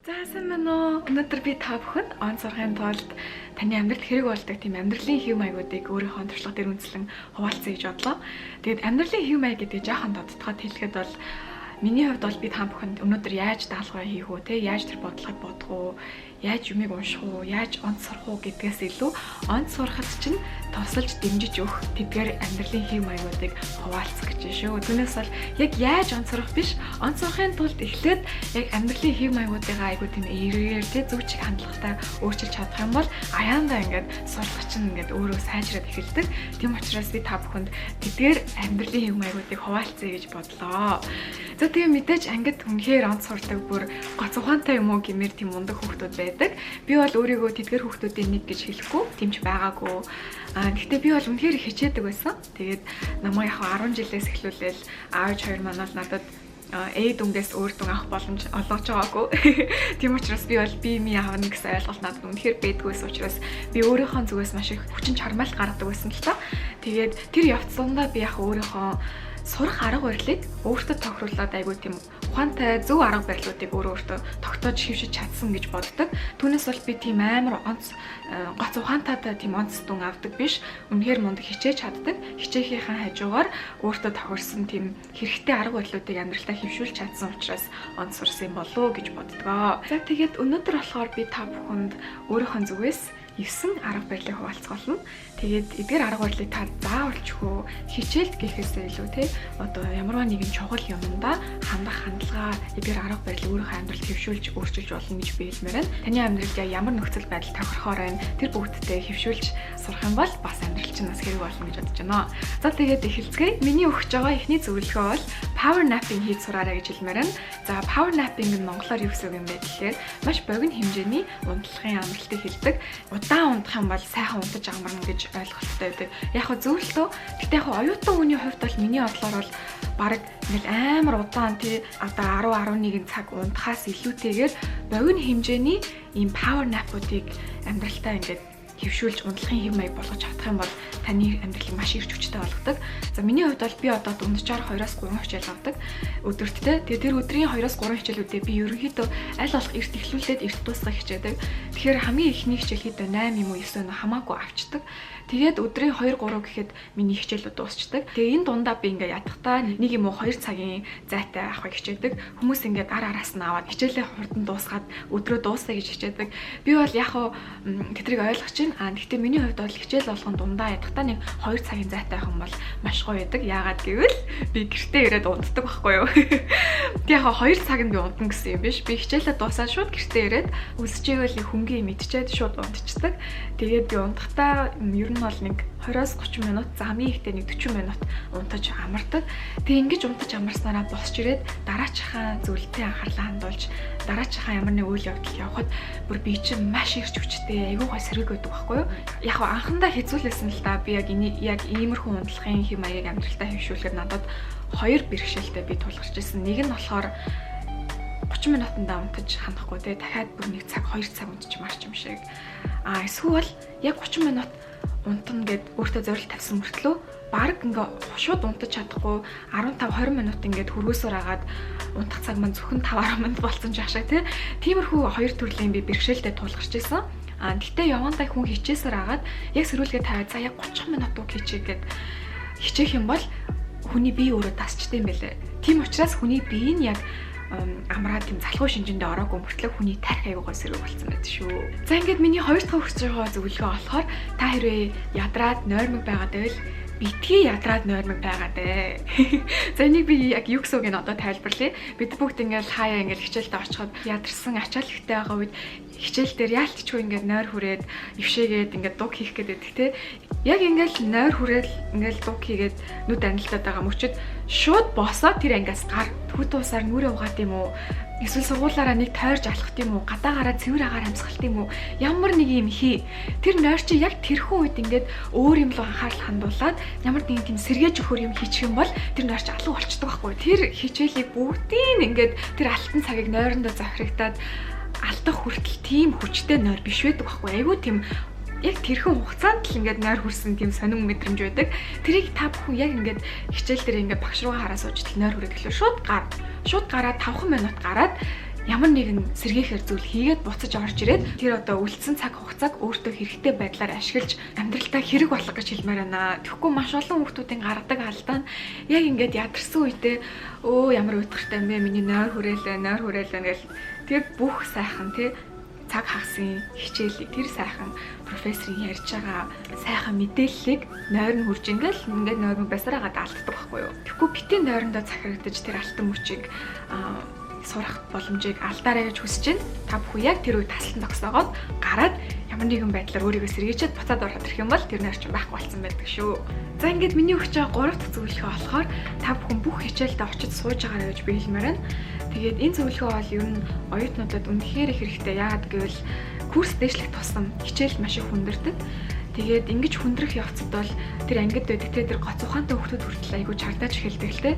Заасан мань уу. Өнөөдөр би та бүхэнд он сурахын тулд таны амьдралд хэрэг болдог тийм амьдралын хэв маягуудыг өөрийнхөө туршлага дээр үндэслэн хуваалцъя гэж бодлоо. Тэгээд амьдралын хэв маяг гэдэг жоохон тодтогоод хэлэхэд бол миний хувьд бол би та бүхэнд өнөөдөр яаж даалгавар хийх үү, те яаж тэр бодлогыг бодох уу, яаж юмыг унших уу, яаж онц сурах уу гэдгээс илүү онц сурахад чинь тусалж дэмжиж өгөх тэдгээр амьдралын хэв маягуудыг хуваалцах гэж шүү. Түүнээс бол яг яаж онц сурах биш, онц сурахын тулд эхлээд яг амьдралын хэв маягуудыг айгуу тийм эргээр те зөв чиг хандлагатай өөрчилж чадах юм бол аяандаа ингээд сурах чинь ингээд өөрөө сайжраад эхэлдэг. Тийм учраас би та бүхэнд тэдгээр амьдралын хэв маягуудыг хуваалцъя гэж бодлоо. За тэгээ мэдээж ангид үнэхээр онц сурдаг бүр гоц ухаантай юм уу гэмээр тийм мундаг хүүхдүүд байдаг. Би бол өөрийгөө тэдгээр хүүхдүүдийн нэг гэж хэлэхгүй, тийм ч байгаагүй. Гэхдээ би бол үнэхээр хичээдэг байсан. Тэгээд намайг яг 10 жилээс эхлүүлээл аавч хоёр манайд надад дүнгээс өөр дүн авах боломж олгож байгаагүй. Тийм учраас би бол би авна гэсэн ойлголт надад үнэхээр байдгүйс учраас би өөрийнхөө зүгээс маш их хүчин чармайл гаргадаг байсан л та. Тэгээд тэр явцсандаа би яг өөрийнхөө сурах арга барилыг өөртөө тохируулаад айгүй тийм ухаантай зөв арга барилуудыг өөртөө тогтоож шившиж чадсан гэж боддог. Түүнээс бол би тийм амар онц гоц ухаантайтай тийм онц дүн авдаг биш. Үнэхээр мундаг хичээж чаддаг. Хичээхийнхаа хажуугаар өөртөө тохирсон тийм хэрэгтэй арга барилуудыг амьдралтаа хөвшүүлж чадсан учраас онц сурсан болов уу гэж боддгоо. За тэгээд өнөөдөр болохоор би та бүхэнд өөрийнхөө зүгээс 9 арга барилыг хуваалцах болно. Тэгээд эдгээр арга барилыг та заавалчгүй хичээлд гэхээсээ илүү те одоо ямарваа нэгэн чухал юмдаа хандах хандлага эдгээр арга барилыг өөрийнхөө амьдралд хэвшүүлж өөрчилж болно гэж би хэлмээр байна. Таны амьдралд ямар нөхцөл байдал тохирохоор байна тэр бүгдтэй хэвшүүлж сурах юм бол бас амьдрал чинь бас хэрэг болно гэж бодож байна. За тэгээд эхэлцгээе. Миний өгч байгаа эхний зөвлөгөө бол power napping хийж сураарай гэж хэлмээр байна. За power napping нь монголоор юу гэсэн үг юм бэ гэхээр маш богино хэмжээний унтлагын амралтыг хэлдэг. Удаан унтах юм бол сайхан унтаж амарна гэж ойлголттой байдаг. Яг хөө зөвлөлтөө. Гэтэ яг оюутан хүний хувьд бол миний бодлоор бол бараг ингээл амар удаан тий одоо 10-11 цаг унтахаас илүүтэйгээр богино хэмжээний ийм power nap-уудыг амьдралтаа ингээд хөвшүүлж унтлагын хэв маяг болгож чадах юм бол таны амьдралыг маш ирж хүчтэй болгодог. За миний хувьд бол би одоо дунджаар 2-3 хичээл авдаг өдөртдөө. Тэгээ тэр өдрийн 2-3 хичээлүүдээ би ерөнхийдөө аль болох эрт эхлүүлээд эрт дуусгах хичээдэг. Тэгэхээр хамгийн ихний хичээл хэд 8 юм уу 9 нь хамаагүй авчдаг. Тэгээд өдрийн 2-3 гэхэд миний хичээлүүд дуусчдаг. Тэгээ энэ дундаа би ингээ ядахтаа 1 юм уу 2 цагийн зайтай авахыг хичээдэг. Хүмүүс ингээ гар араас нь аваад хичээлээ хурдан дуусгаад өдрөө дуусгая гэж хичээдэг. Би бол яг тэдрийг ойлгож байна. Гэхдээ миний хувьд бол хичээл болгон дундаа ядахтаа нэг 2 цагийн зайтай авах юм бол маш гоё байдаг. Яагаад гэвэл би гэртээ ирээд унтдаг байхгүй юу. Тэг яг 2 цаг нь би унтна гэсэн юм биш. Би хичээлээ дуусаад шууд гэртээ ирээд үсчихвэл хөнгөн мэдчихэд шууд унтчихдаг. Тэгээд би унтахтаа ер нь бол нэг 20-30 минут, замын ихтэй нэг 40 минут унтаж амардаг. Тэгээ ингэж унтаж амарснараа босч ирээд дараачихаа зөвлөлтөд анхаарлаа хандуулж дараачихаа ямар нэг үйл явдал явахад бүр би чинь маш ирж хүчтэй айгүй гой сэрэг байдаг байхгүй юу? Яг анхандаа хэзүүлсэн л да би яг иймэрхүү унтлагын хэм маяг амьдралтаа хөвшүүлэхэд надад 2 бэрхшээлтэй би тулгарч ирсэн. Нэг нь болохоор 30 минутанда унтаж хандахгүй те дахиад бүр 1 цаг 2 цаг унтчих юм шиг. Эсвэл яг 30 минут унтна гэд өөртөө зорилт тавьсан мөртлөө баг ингээ шууд унтаж чадахгүй 15-20 минут ингээд хөргөөсөөр агаад унтах цаг маань зөвхөн 5-10 минут болсон ч яах шиг тиймэрхүү 2 төрлийн би бэрхшээлтэй тулгарч ирсэн. Гэхдээ явандаа хүн хичээсээр агаад яг сэрүүлгээ тавиад за яг 30 минут уу хичээгээд хичээх юм бол хүний бие өөрөө тасчтай юм байлээ. Тийм учраас хүний бие нь яг амраад тийм залхуу шинжэндээ ороогүй мөртлөө хүний тарих аягүй гой сэрэг болсон байдаг шүү. За ингээд миний 2 дахь өгч байгаа зөвлөгөө болохоор та хэрвээ ядраад нойрмог байгаад байвал битгий ядраад нойрмог байгаад ээ. За энийг би яг юу гэсэн үг нь одоо тайлбарлая. Бид бүгд ингээд хаяа ингээд хичээлдээ очиход ядарсан ачаал ихтэй байгаа үед хичээл дээр яалтчгүй ингээд нойр хүрээд ившээгээд ингээд дуг хийх гэдэг те. Яг ингээд нойр хүрээд ингээд дуг хийгээд нүд анилтаад байгаа мөчөд шууд босоод тэр ангиас гар төвд усаар нүрээ угаад юм уу? Эсвэл сургуулаараа нэг тойрж алхах тийм үү? Гадаагаараа цэвэр агаар амьсгал тийм үү? Ямар нэг юм хий. Тэр нойр чи яг тэрхэн үед ингээд өөр юм руу анхаарал хандуулад ямар нэгэн тийм сэргээж өгөх юм хийчих юм бол тэр нойр чи алуу болчдөг байхгүй. Тэр хичээлийг бүгдийг ингээд тэр алтан цагийг нойрондоо захирагдаад алдах хүртэл тийм хүчтэй нойр биш байдаг байхгүй. Айгүй тийм яг тэрхэн хугацаанд л ингээд нойр хүрсэн тийм сонин мэдрэмж байдаг. Тэрийг та бүхэн яг ингээд хичээл дээр ингээд багш руугаа хараа сууж нойр хүрээд эхлэв. Шууд гараад 5 минут гараад ямар нэгэн сэргийхэр зүйл хийгээд буцаж орж ирээд тэр одоо үлдсэн цаг хугацааг өөртөө хэрэгтэй байдлаар ашиглаж амьдралдаа хэрэг болох гэж хэлмээр байна. Тэгэхгүй маш олон хүмүүсийн гаргадаг алдаа нь яг ингээд ядарсан үедээ ямар уйтгартай юм бэ, миний нойр хүрээлээ гэж тэгээд бүх сайхан тий цаг хагасын хичээлийг тэр сайхан профессорын ярьж байгаа сайхан мэдээллийг нойр нь хурж ингээд нойр нь басараагаад алддаг байхгүй юу. Тэгэхгүй битэн нойрондоо захирагдаж тэр алтан мөчийг сурах боломжийг алдаарай гэж хүсэж байна. Та бүхэн яг тэр үед таслан зогсоогоод гараад ямар нэгэн байдлаар өөрийгөө сэргийчээд буцаад ороход ирэх юм бол тэрний орчин байхгүй болсон байдаг шүү. За ингээд миний өгч байгаа 3 дахь зөвлөгөө болохоор та бүхэн бүх хичээлдээ очиж сууж байгаарай гэж би хэлмээр байна. Тэгээд энэ зөвлөгөө бол ер нь оюутнуудад үнэхээр их хэрэгтэй. Яагаад гэвэл курс дэвшлэх тусам хичээл маш их хүндэрдэг. Тэгээд ингэж хүндрэх явцад бол тэр ангид байдаг тэр гоц ухаантай хүүхдүүд хүртэл айгүй чардаж эхэлдэг л те.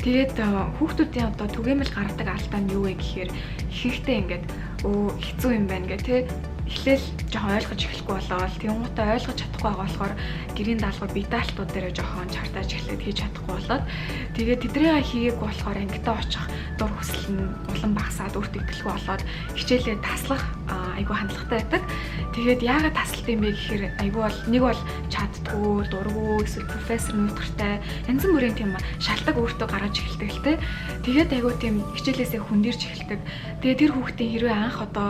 Тэгээд хүүхдүүдийн одоо түгээмэл гаргадаг алдаа нь юу вэ гэхээр ихэнхдээ ингээд хэцүү юм байна гэх те. Эхлээл жоохон ойлгож эхлэхгүй болоод тэнгуутаа ойлгож чадахгүй байгаа болохоор гэрийн даалгавар бие даалтууд дээр жоохон чартааж эхлээд хийж чадахгүй болоод тэгээд тэднийг хийгээгүй болохоор ангидаа очих дур хүсэл нь улам багасаад өөртөө итгэлгүй болоод хичээлээ таслах айгүй хандлагатай байдаг. Тэгээд яагаад тасалт юм бэ гэхээр айгүй бол нэг бол чаддгүй, дурггүй, эсвэл профессор нутгартай янз бүрийн тийм шалтгаан өөртөө гаргаж эхэлдэг л те. Тэгээд айгүй тийм хичээлээсээ хүндэрч эхэлдэг. Тэгээд тэр хүүхдийн хэрвээ анх одоо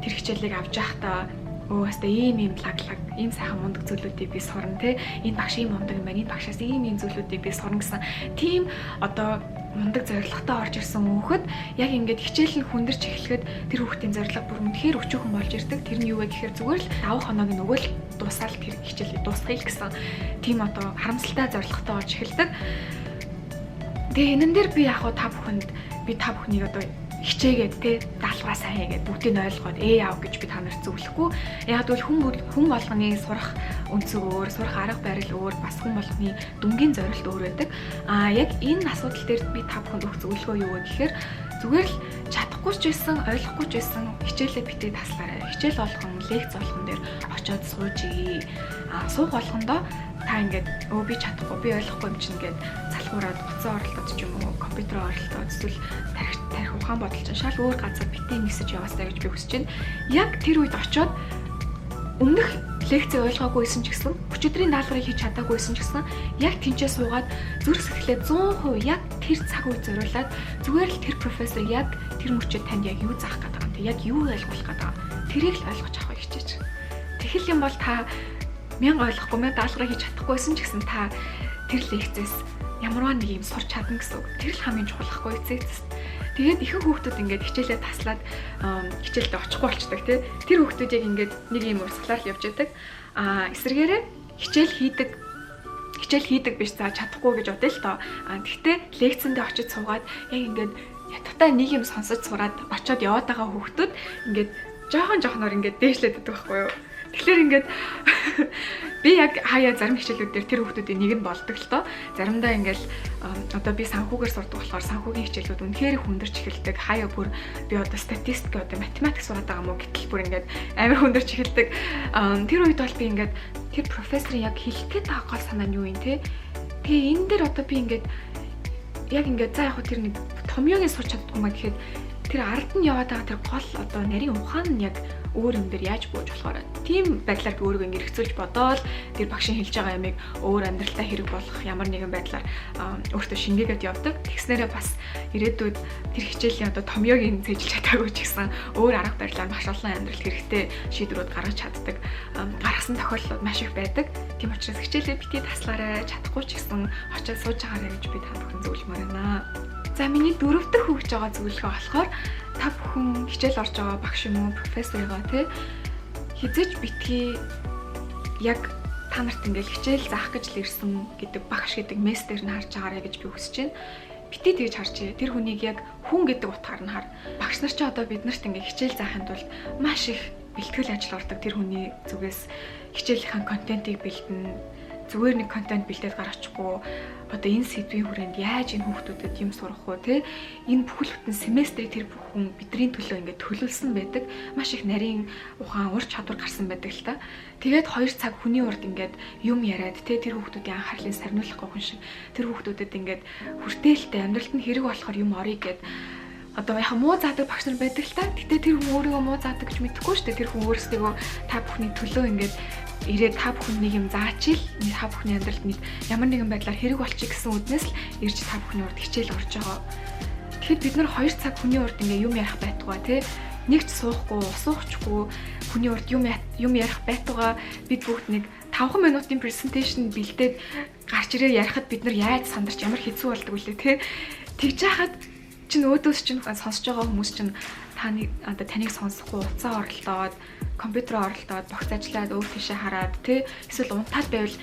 тэр хичээлийг авч явахдаа хаста ийм лаглаг ийм сайхан мундаг зүйлүүдийг би сурна те. Энэ багш ийм мундаг юм байна. Энэ багшаас ийм зүйлүүдийг би сурна гэсэн тийм одоо мундаг зорилготой орж ирсэн хүүхэд яг ингээд хичээл нь хүндэрч эхлэхэд тэр хүүхдийн зорилго бүр үнэхээр өчөөхөн болж ирдэг. Тэр нь юу вэ гэхээр зүгээр л 5 хоног нөгөө л дуусаал тэр хичээлийг дуусгая гэсэн тийм одоо харамсалтай зорилготой орж эхэлдэг. Тэгээ энэн дээр би яг та бүхнийг одоо хичээгээд те даалгавраа сайн хийгээд бүгдийг нь ойлгоод аав гэж би та нарт зөвлөхгүй. Яг гэвэл хүн болгоны сурах өнцөг өөр, сурах арга барил өөр, бас хүн болгоны дүнгийн зорилт өөр байдаг. Яг энэ асуудал дээр би та бүхэнд өгөх зөвлөгөө юу вэ гэхээр зүгээр л чадахгүй ч байсан, ойлгохгүй ч байсан хичээлээ битээ таслаарай. Хичээл болгон, лекц болгон дээр очиод сууж ий. Суух болгондоо та ингээд би чадахгүй, би ойлгохгүй юм чинь ингээд залхуураад утсан оролдоод ч юм уу, компьютер оролдоод эсвэл тарих ухаан бодол чинь шал өөр газар битээ мессеж яваастай гэж би хүсэж байна. Яг тэр үед очиод өмнөх лекцээ ойлгоогүйсэн ч гэсэн, өчигдрийн даалгаврыг хийж чадаагүйсэн ч гэсэн яг тэнцээ суугаад зүрх сэтгэлээ 100% яг тэр цаг үед зориулаад зүгээр л тэр профессор яг тэр мөчөд танд яг юу заах гэдэг юм те, яг юу ойлгуулах гэдэг юм. Тэрийг л ойлгож авахыг хичээж. Тэгэх юм бол та 1000 ойлгохгүй, 1000 даалгаврыг хийж чадахгүйсэн ч гэсэн та тэр лекцээс ямарваа нэг юм сурч чадна гэсэн үг. Тэр л хамгийн чухалхгүй эцэст. Тэгээд ихэнх хүүхдүүд ингээд хичээлээ таслаад хичээлдээ очихгүй болчдаг тий. Тэр хүүхдүүд яг ингээд нэг юм урсгалаар л явж байдаг. Эсвэргээрээ хичээл хийдэг биш за чадахгүй гэж бодъё л тоо. Гэхдээ лекцэндээ очиж суугаад яг ингээд ятгатай нэг юм сонсож сураад очиод яваад байгаа хүүхдүүд ингээд жоохноор ингээд дээшлээд байдаг байхгүй юу? Тэгэхээр ингээд би яг хаяа зарим хичээлүүд дээр тэр хүүхдүүдийн нэг нь болдог л тоо. Заримдаа ингээл одоо би санхүүгээр сурдаг болохоор санхүүгийн хичээлүүд үнэхээр хүндэрч эхэлдэг. Хаяа бүр би одоо статистик одоо математик сураад байгаа мó гэтэл бүр ингээд амар хүндэрч эхэлдэг. Тэр үед бол би ингээд тэр профессорын яг хэлэх гээд байгаа гол санаа нь юу юм те. Тэгээ энэ дээр одоо би ингээд яг ингээд за яг тэр нэг томьёогийн сурч чаддгүй маа гэхэд тэр ард нь яваад байгаа тэр гол одоо нарийн ухаан нь яг өөр юм дээр яаж бууж болохоор тийм байдлаар би өөрийгөө хэрэгцүүлж бодоод тэр багшийн хэлж байгаа ямыг өөр амьдралтаа хэрэг болгох ямар нэгэн байдлаар өөртөө шингээгээд явдаг. Тэгснээрээ бас ирээдүйд тэр хичээлийн одоо томьёогийн цэжилж чадаагүй ч гэсэн өөр арга барилаар маш олон амьдралд хэрэгтэй шийдвэрүүд гаргаж чаддаг. Гаргасан тохиолдлууд маш их байдаг. Тийм учраас хичээлээ битгий таслаарай, чадахгүй ч гэсэн очиж сууж байгаарай гэж би та бүхэн зөвлөмөр байна. За миний дөрөв дэх өгж байгаа зөвлөгөө болохоор та бүхэн хичээл орж байгаа багш юм уу профессорыгаа тий хизээж битгий яг та нарт ингээл хичээл заах гэж л ирсэн гэдэг багш гэдэг мессежээр нь харж байгаарай гэж би хүсэж байна. Битгий тэгж харчээ. Тэр хүнийг яг хүн гэдэг утгаар нь хар. Багш нар ч одоо биднэрт ингээ хичээл заахын тулд маш их бэлтгэл ажил ордог. Тэр хүний зүгээс хичээлийнхэн контентийг бэлдэнэ. Зүгээр нэг контент бэлдээд гаргачихгүй одоо энэ сэдвийн хүрээнд яаж энэ хүүхдүүдэд юм сурах вэ те энэ бүхэл бүтэн семестрийг тэр бүхэн бидний төлөө ингээд төлөвлөсөн байдаг маш их нарийн ухаан ур чадвар гарсан байдаг л та. Тэгээд 2 цаг хүний урд ингээд юм яриад те тэр хүүхдүүдийн анхаарлыг сарниулахгүй хүн шиг тэр хүүхдүүдэд ингээд хүртээлтэй амьдралд нь хэрэг болохоор юм орё гэд одоо яха муу заадаг багш нар байдаг л та. Гэтэ тэр хүн өөрийгөө муу заадаг гэж мэдэхгүй шүү дээ. Тэр хүн өөрсдөө та бүхний төлөө ингээд ирээд та бүхэн нэг юм заачил, та бүхний амьдралд нэг ямар нэгэн байдлаар хэрэг болчих гэсэн үднээс л ирж та бүхний урд хичээл орж байгаа. Тэгэхэд бид нар 2 цаг хүний урд ингээ юм ярих байтугай тий. Нэг ч суухгүй, усуухчгүй хүний урд юм ярих байтугай бид бүгд нэг 5 минутын презентацийн бэлдээд гарч ирээ ярихад бид нар яаж сандарч ямар хэцүү болдог үлээ тий. Тэгж яхад чинь өөдөөс чинь сонсож байгаа хүмүүс чинь таныг сонсохгүй уцаа оролдоод компьютер оролдоод богц ажиллаад өөр тийшээ хараад тий эсвэл унтаад байвал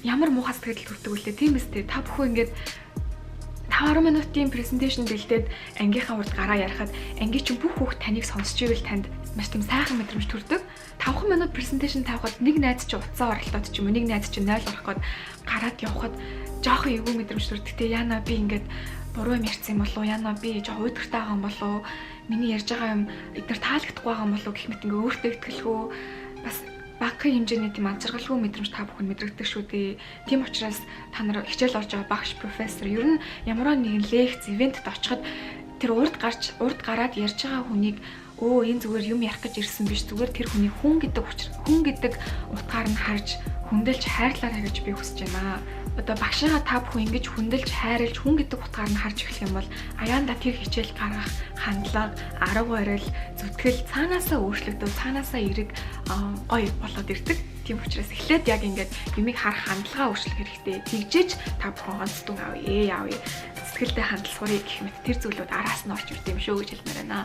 ямар муухай сэтгэл төрдөг үлээ тийм биз дээ. Та бүхэн ингээд 5 минутын презентацийн бэлдээд ангийнхаа урд гараа ярихад анги чинь бүх хүүхд таныг сонсч ивэл танд маш тийм сайхан мэдрэмж төрдөг. 5 минут презентацийн тавихад нэг найз чи уцаа оролдоод ч юм уу нэг найз чи 0 ороход гараад явхад жоохон эвгүй мэдрэмж төрдөг. Тэ яана би ингээд буруу юм ярьсан юм болов уу? Яна би жоо уйдгартай байгаа юм болов уу? Миний ярьж байгаа юм эдгээр таалагдахгүй байгаа юм болов уу гэх мэт ингээ өөртөө итгэлгүй бас багахан хэмжээний тийм анзаргалгүй мэдрэмж та бүхэн мэдрэгдэг шүү дээ. Тийм учраас та нар хичээл орж байгаа багш профессор ер нь ямар нэгэн лекц, ивентэд очиход тэр урд гараад ярьж байгаа хүнийг энэ зүгээр юм ярих гэж ирсэн биш, зүгээр тэр хүний хүн гэдэг утгаар нь харж хүндэлж хайрлаарай гэж би хүсэж байна. Одоо багшаа та бүхэн ингэж хүндэлж хайрлж хүн гэдэг утгаар нь харж эхлэх юм бол аяанда тэр хичээл гаргах хандлага, арга барил, зүтгэл цаанаасаа өөрчлөгдөв, цаанаасаа эрэг гоё болоод ирдэг. Тийм учраас эхлээд яг ингээд юмыг харах хандлага өөрчлөх хэрэгтэй. Тэгжээч та бүхэн онцлог авъя. Сэтгэлдээ хандл сурыг гэх мэт тэр зүйлүүд араас нь орж ирд юм шүү гэж хэлмээр байна.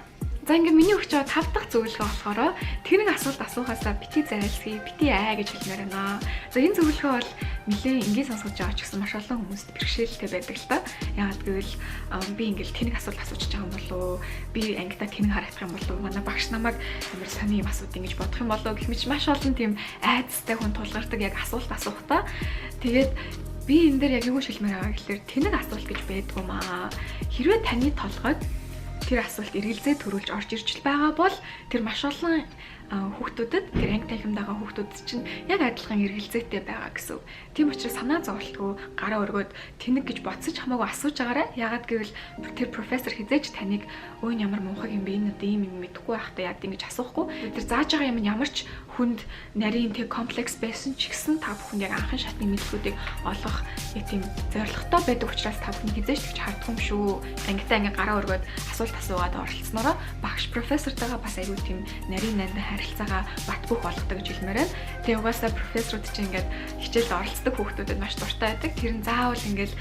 За ингээ миний өгч байгаа 5 дахь зөвлөгөө болохоор тэр нэг асуулт асуухаасаа бити зайлсхий, бити гэж хэлмээр байна. За энэ зөвлөгөө бол нэлээд энгийн сонсгож байгаа ч гэсэн маш олон хүмүүст бэрхшээлтэй байдаг л та. Яагаад гэвэл би ингээл тэнэг асуулт асууж байгаа юм болов уу? Би ангидаа тэнэг харагдах юм болов уу? Манай багш намайг амар сони юм асууд ингэж бодох юм болов уу гэх мэт маш олон тийм айцтай хүн тулгардаг яг асуулт асуухтаа. Тэгээд би энэ дээр яг юу шилмээр байгаа гэхээр тэнэг асуулт гэж байдгүй маа. Хэрвээ таны толгойд тэр асуулт эргэлзээ төрүүлж орж ирж байгаа бол тэр маш олон хүүхдүүдэд тэр анги танхимд байгаа хүүхдүүд чинь яг адилхан эргэлзээтэй байгаа гэсэн. Тийм учраас санаа зовлтгүй гараа өргөөд тэнэг гэж бодсож хамаагүй асууж байгаарай. Яагаад гэвэл тэр профессор хизээч таныг өөний ямар муухай юм бэ? Энэ одоо ийм юм мэдэхгүй байхдаа яад ингэж асуухгүй. Тэр зааж байгаа юм ямар ч хүнд нарийн тэг комплекс байсан ч гэсэн та бүхэнд яг анхан шатны мэдлгүүдийг олгох яг тийм зорилготой байдаг учраас та бүхэн хизээч тэгж харддаг юм шүү. Ангидаа ингээ гараа өргөөд асуулт асуугаад оролцсноороо багш профессортойгоо бас айгүй тийм нарийн нандин харилцаагаа бат бөх болгодог гэж хэлмээр байна. Тэгээ угаасаа профессорууд чинь ингээд хичээлд оролцдог хүүхдүүдэд маш дуртай байдаг. Тэр нь заавал ингээд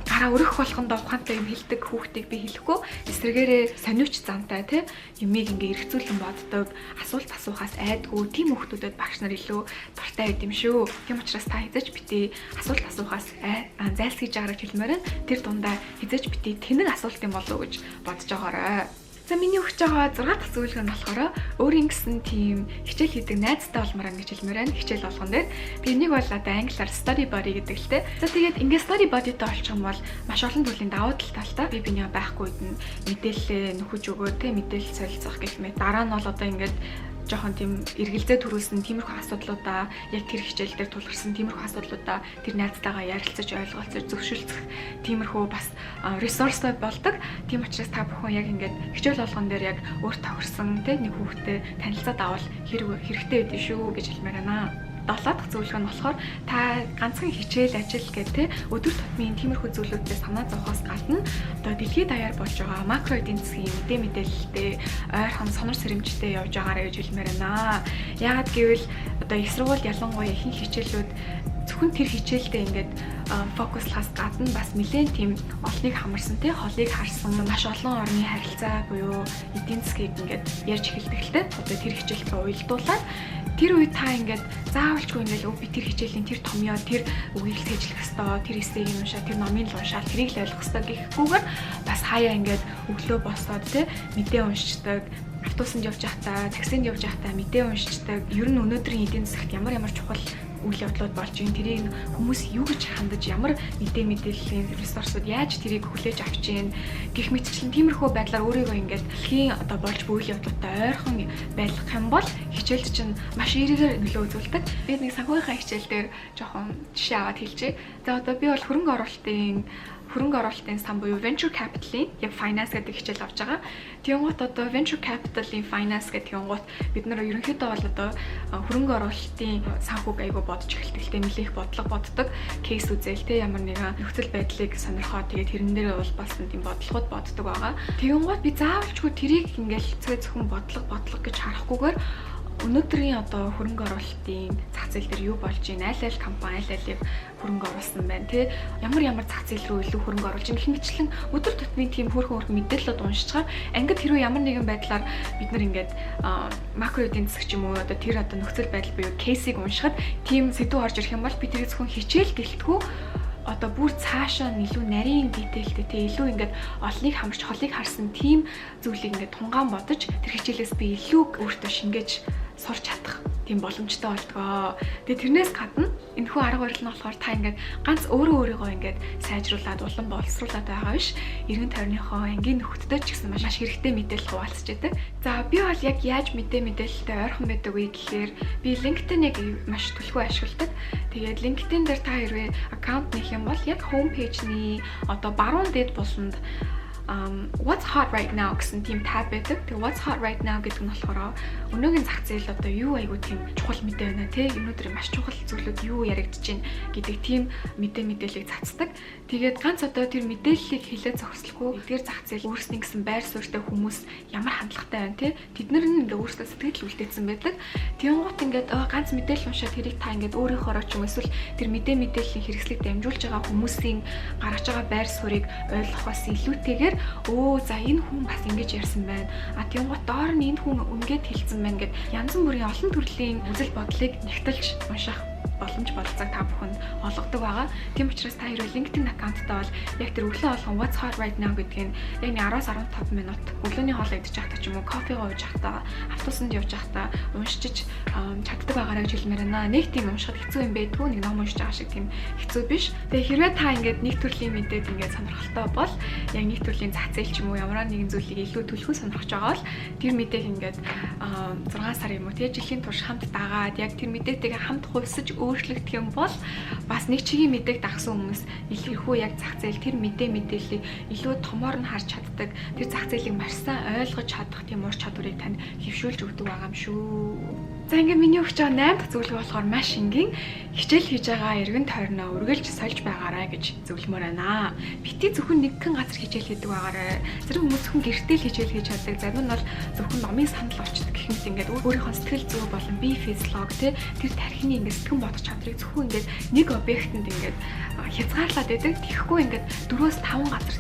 гараа өрөх болгондоо ухаантай юм хэлдэг хүүхдийг би хэлэхгүй. Эсвэргээрээ сониуч зантай тий юмыг ингээ эргцүүлэн боддог, асуулт асуухаас айдгүй тийм хүүхдүүдэд багш нар илүү дуртай байд юм шүү. Тийм учраас та хизээч битээ асуулт асуухаас зайлсхийж байгаараа хэлмээр байна. Тэр дундаа хизээч битээ тэнэг асуулт юм болов уу гэж бодож байгаарай. За миний өгч байгаа 6 дахь зөвлөгөө нь болохоор өөрийн гэсэн тийм хичээл хийдэг найзтай болмоор гэж хэлмээр байна. Хичээл болгон дээр. Би энийг бол одоо англиар study buddy гэдэг л те. За тэгээд ингээд study buddyтай олчих юм бол маш олон төрлийн давуу талтай. Би биний байхгүй үед нь мэдээлэл нөхөж өгөө те мэдээлэл солилцох гэх мэт. Дараа нь бол одоо ингээд жоохон тийм эргэлзээ төрүүлсэн тиймэрхүү асуудлуудаа яг тэр хичээл дээр тулгарсан тиймэрхүү асуудлуудаа тэр найзтайгаа ярилцаж ойлголцож зөвшөлдөх тиймэрхүү бас ресурстай болдог. Тийм учраас та бүхэн яг ингээд хичээл болгон дээр яг өөрт тохирсон те нэг хүүхдэд танилцаад авал хэрэгтэй байдэн шүү гэж хэлмээр байна. 7 дахь зөвлөгөө нь болохоор та ганцхан хичээл ажил гэдэг те өдөр тутмын тиймэрхүү зүйлүүдээс санаа зовхоос гадна одоо дэлхийд даяар болж байгаа макро эдийн засгийн мэдээлэлтэй ойрхон сонор сэрэмжтэй явж байгаарай гэж хэлмээр байна. Яагаад гэвэл одоо их сургууль ялангуяа ихэнх хичээлүүд зөвхөн тэр хичээлдээ ингээд фокуслахаас гадна бас нэлээд тийм олныг хамарсан те холыг харсан маш олон орны харилцаа буюу эдийн засгийг ингээд ярьж эхэлдэг л те одоо тэр хичээлдээ уялдуулаад тэр үед та ингээд заавалчгүй ингээд би тэр хичээлийн тэр томьёо тэр үгийг сэжлэх ёстой тэр эсэйг нь уншаа тэр номыг л уншаад тэрийг л ойлгох ёстой гэхгүйгээр бас хаяа ингээд өглөө босоод те мэдээ уншдаг автобусанд явж байхдаа таксинд явж байхдаа мэдээ уншдаг ер нь өнөөдрийн эдийн засагт ямар чухал үйл явдлууд болж ийн тэрийг хүмүүс юу гэж хандаж ямар мэдээллийн ресурсууд яаж тэрийг хүлээж авч ийн гэх мэтчлэн тиймэрхүү байдлаар өөрийгөө ингээд дэлхийн одоо болж буй үйл явдлуудтай ойрхон байлгах юм бол хичээлд чинь маш эргээр нөлөө үзүүлдэг. Би нэг санхүүгийн хичээл дээр жоохон жишээ аваад хэлчихье. За одоо би бол хөрөнгө оруулалтын хөрөнгө оруулалтын сан буюу venture capital-ийн яг finance гэдэг хичээл авч байгаа. Тэгэнгუთ одоо venture capital-ийн finance гэдэг юмгууд бид нар ерөнхийдөө бол одоо хөрөнгө оруулалтын санхүүг айгу бодож эхэлтэлтэй нэлээх бодлого боддог, кейс үзэл те ямар нэгэн нөхцөл байдлыг сонирхоод тэгээд тэрэн дээр улбалсан тийм бодлогод боддог байгаа. Тэгэнгуთ би заавалчгүй тэрийг ингээл зөвхөн бодлого гэж харахгүйгээр өнөөдрийн одоо хөрөнгө оруулалтын зах зээл дээр юу болж байна? Аль компани аль-алийг хөрөнгө оруулсан байна те? Ямар зах зээл рүү илүү хөрөнгө оруулж байгаа хэмэчлэн өдөр тутмын тийм хөөрхөн мэдээлэлүүд уншчихаар ангид хэрвээ ямар нэгэн байдлаар бид нар ингээд макро эдийн засаг ч юм уу одоо тэр одоо нөхцөл байдал буюу кейсийг уншихад тийм сэдв орж ирэх юм бол бид тэрийг зөвхөн хичээл гэлтгүү одоо бүр цаашаа илүү нарийн дитейлтэй те илүү ингээд олныг хамарч холыг харсан тийм зүйлийг ингээд тунгаан бодож тэр хичээлээс би илүү өөртөө шингээж сурч чадах тийм боломжтой болдгоо. Тэгээ тэрнээс гадна энэхүү арга барил нь болохоор та ингээд ганц өөрийгөө ингээд сайжруулад улам боловсруулад байгаа биш. Эргэн тойрныхоо ангийн нөхдөд ч гэсэн маш хэрэгтэй мэдээлэл хуваалцж байдаг. За би бол яг яаж мэдээлэлтэй ойрхон байдаг вэ гэхээр би LinkedIn-ыг маш түлхүү ашигладаг. Тэгээд LinkedIn дээр та хэрвээ аккаунт нэх юм бол яг home page-ний одоо баруун дээд булсанд what's hot right now гэсэн тийм tab байдаг. Тэгээ what's hot right now гэдэг нь болохоор өнөөгийн зах зээл одоо юу айгуу тийм чухал мэдээ байна те. Өнөөдөр маш чухал зүйлүүд юу яригдж байна гэдэг тийм мэдээллийг цацдаг. Тэгээд ганц одоо тэр мэдээллийг хэлээд зогсолгүй эдгээр зах зээл өөрсдийн гэсэн байр суурьтай хүмүүс ямар хандлагатай байна те. Тэд нар ингээ өөрсдөө сэтгэл үлдээсэн байдаг. Тэнгуут ингээд ганц мэдээлэл уншаад тэрийг та ингээд өөрийнхоороо ч юм эсвэл тэр мэдээллийн хэрэгслийг дамжуулж байгаа хүмүүсийн гаргаж байгаа байр суурийг ойлгохоос илүүтэйгээр за энэ хүн бас ингэж ярьсан байна. Тэнгуут доор нь энэ хүн үнгээд хэлсэн байна гэд янз бүрийн олон төрлийн үзэл бодлыг нэгтэлж унших боломж болцоог та бүхэнд олгодог байгаа. Тийм учраас та хэрвээ LinkedIn аккаунттай бол яг тэр өглөө болгон what's hot right now гэдгийг яг 10-15 минут өглөөний хоол идэж байхдаа ч юм уу кофегаа ууж байхдаа автобусанд явж байхдаа уншиж чаддаг байгаараа гэж хэлмээр байна. Нэг тийм уншихад хэцүү юм байдгүй, нэг ном уншиж байгаа шиг тийм хэцүү биш. Тэгээ хэрвээ та ингээд нэг төрлийн мэдээд ингээд сонирхолтой бол яг нэг төрлийн зах зээл ч юм уу ямар нэгэн зүйлийг илүү түлхүү сонирхож байгаа бол тэр мэдээг ингээд 6 сар юм уу тэгээ жилийн турш хамт дагаад яг тэр мэдээтэйгээ хамт хувьсаж өөрчлөгдөх юм бол бас нэг чигийн мэдээг дагсан хүмүүс илэрхүү яг зах зээл тэр мэдээллийг илүү томоор нь харж чаддаг, тэр зах зээлийг маш сайн ойлгож чадах тийм ур чадварыг танд хэвшүүлж өгдөг байгаа юм шүү. За ингээд миний өгч байгаа 8 дахь зөвлөгөө болохоор маш энгийн хичээл хийж байгаа эргэн тойрноо үргэлж сольж байгаарай гэж зөвлөмөр байна. Бити зөвхөн нэгэн газар хичээл хийдэг байгаарай. Зарим хүмүүс зөвхөн гэртээ л хичээл хийж чаддаг, зарим нь бол зөвхөн номын санал очдог гэх мэт ингээд өөрийнхөө сэтгэл зүй болон бие физиолог тэр тархины ингээд сэтгэн бодох чадрыг зөвхөн ингээд нэг объектэнд ингээд хязгаарлаад байдаг. Тэгэхгүй ингээд 4-5 газар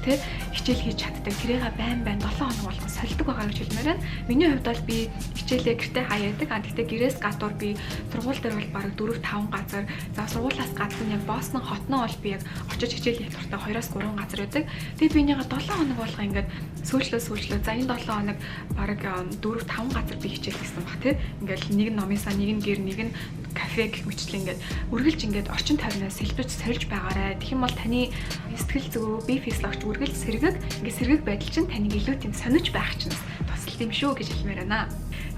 хичээл хийж чаддаг. Тэрийг байн 7 хоног болгон сольдог байгаа гэж хэлмээр байна. Миний хувьд бол би хичээлээ гэртээ хаяадаг. Гэхдээ гэрээс гадуур би сургууль дээр бол бараг 4-5 газар. За сургуулиас гадна яг Бостон хотноо бол би яг очиж хичээл хийх туфтаа 2-3 газар байдаг. Тэгээд би нэг 7 хоног болгоо ингээд сүүлчлээ. За энэ 7 хоног бараг 4-5 газар би хичээл хийсэн баг тий. Ингээд нэг нь номын сан, нэг нь гэр, нэг нь кафе гэх мэтлэн ингээд үргэлж ингээд орчин тойрноо сэлбэж сольж байгаарай. Тэгэх юм бол таны сэтгэл зүй, бие физиологч үргэлж сэргэг байдал чинь таныг илүү тийм сонирч байх чинь тусалт юм шүү гэж хэлмээр байна.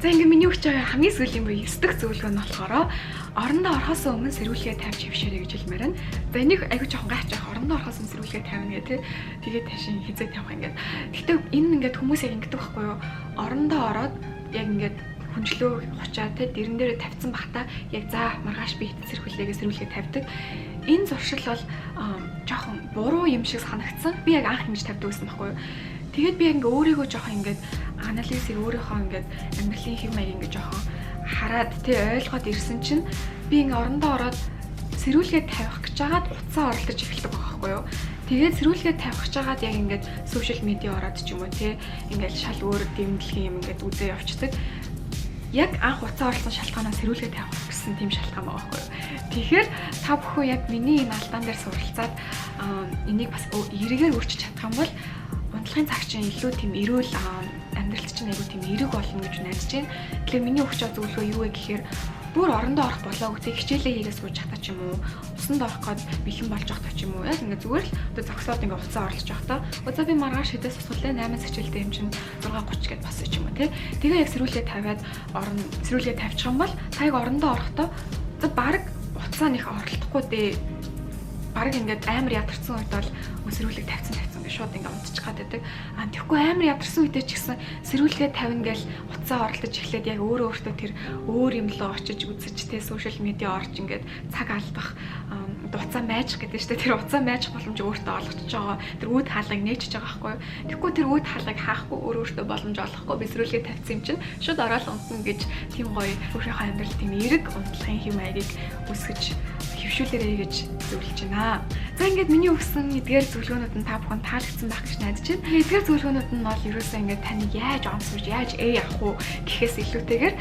За ингээд миний өгч байгаа хамгийн сүүлийн буюу 9 дахь зөвлөгөө нь болохоор орондоо орохоос өмнө сэрүүлгээ тавьж хөвшөөрэй гэж хэлмээр байна. За энийг аягүй жоохон гайхаж байгаа. Орондоо орохоос өмнө сэрүүлгээ тавина гэх тий. Тэгээд таашин хизээ тавих ингээд. Гэхдээ энэ ингээд хүмүүс яг ингэдэг байхгүй юу? Орондоо ороод яг ингээд хүнчлөө хучаа тий дэрэн дээрээ тавьсан бахта яг за маргааш би хэт сэрүүлгээ тавьдаг. Энэ зуршил бол жоохон буруу юм шиг санагдсан. Би яг анх ингэж тавьдаг байсан байхгүй юу? Тэгээд би ингээ өөрийгөө жоохон ингээд анализыг өөрийнхөө ингээд амьдралын хэв маяг ингээ жоохон хараад тий ойлгоод ирсэн чинь би ингээ орондоо ороод сэрүүлгээ тавих гэж жагаад утсаа оролдож эхэлдэг байгаа байхгүй юу? Тэгээд сэрүүлгээ тавих гэж жагаад яг ингээд сошиал медиа ороод ч юм уу тий ингээд шал өөр дэмжлэгийн юм ингээд үзээ явцдаг. Яг анх утсаа орлсон шалтгаанаа сэрүүлгээ тавих гэсэн тийм шалтгаан байгаа байхгүй юу. Тэгэхээр та бүхэн яг миний энэ алдаан дээр суралцаад энийг бас эргээр өөрчилж чадах юм бол унтлагын цаг чинь илүү тийм эрүүл амьдралт чинь айгүй тийм эрэг болно гэж найдаж байна. Тэгэхээр миний өгч байгаа зөвлөгөө юу вэ гэхээр бүр орондоо орох болоо үгүй хичээлээ хийгээ сууж хата ч юм уу усанд орох гээд бэлэн болж явах ч юм уу яг ингээ зүгээр л одоо зогсоод ингээ уцаа орлож явах та за би маргааш хэдээс усуулаа 8 хичээлтэй юм чинь 6:30 гээд босоо ч юм уу тэгээ яг сэрүүлгээ тавиад сэрүүлгээ тавьчих юм бол та яг орондоо орохдоо за баг уцаа нэх оролдохгүй дээ баг ингээд амар ядарсан үед бол сэрүүлэг тавьсан гэж шууд ингээд унтчих гад байдаг. Тэгэхгүй амар ядарсан үедээ ч гэсэн сэрүүлгээ тавина гэж утсаа оролдож эхлээд яг өөртөө тэр өөр юм руу очиж үзэж тэ сошиал медиа орж ингээд цаг алдах уцаа майжих гэдэг чинь тэр уцаа майжих боломж өөртөө олгочихж байгаа. Тэр үүд хаалгыг нээчихэж байгаа байхгүй юу? Тэгэхгүй тэр үүд хаалгыг хаахгүй өөртөө боломж олохгүй би сэрүүлгээ тавьсан юм чинь шууд ороод унтна гэж тийм гоё өөрийнхөө амьдрал тийм эерэг унтлахын хэм маягийг үсгэж хөвшүүлээрэй гэж зөвлөж байна. За ингээд миний өгсөн эдгээр зөвлөгөөнүүд нь та бүхэн таалагдсан байх гэж найдаж байна. Эдгээр зөвлөгөөнүүд нь бол ерөөсөө ингээд таныг яаж онцлж, яаж авах уу гэхээс илүүтэйгээр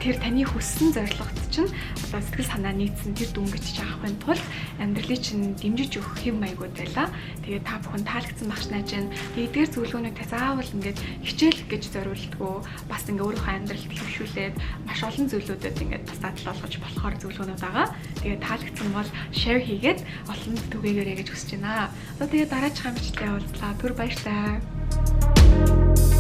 тэр таны хүссэн зорилгот чинь одоо сэтгэл санаа нийцсэн тэр дүнгэж авахын тулд амьдралыг чинь дэмжиж өгөх хэм маягууд байла. Тэгээд та бүхэн таалагдсан багш найж байна. Эдгээр зөвлөгөөнийг та заавал ингээд хичээл гэж зориулдаггүй бас ингээд өөрийнхөө амьдралд хөвшүүлээд маш олон зүйлүүдэд ингээд бас дадал болгож болохоор зөвлөгөөнүүд байгаа. Тэгээд таалагдсан бол share хийгээд олонд түгээгээрэй гэж хүсэж байна. Одоо тэгээд дараагийн хамтлагтаа уулзлаа. Түр баярлалаа.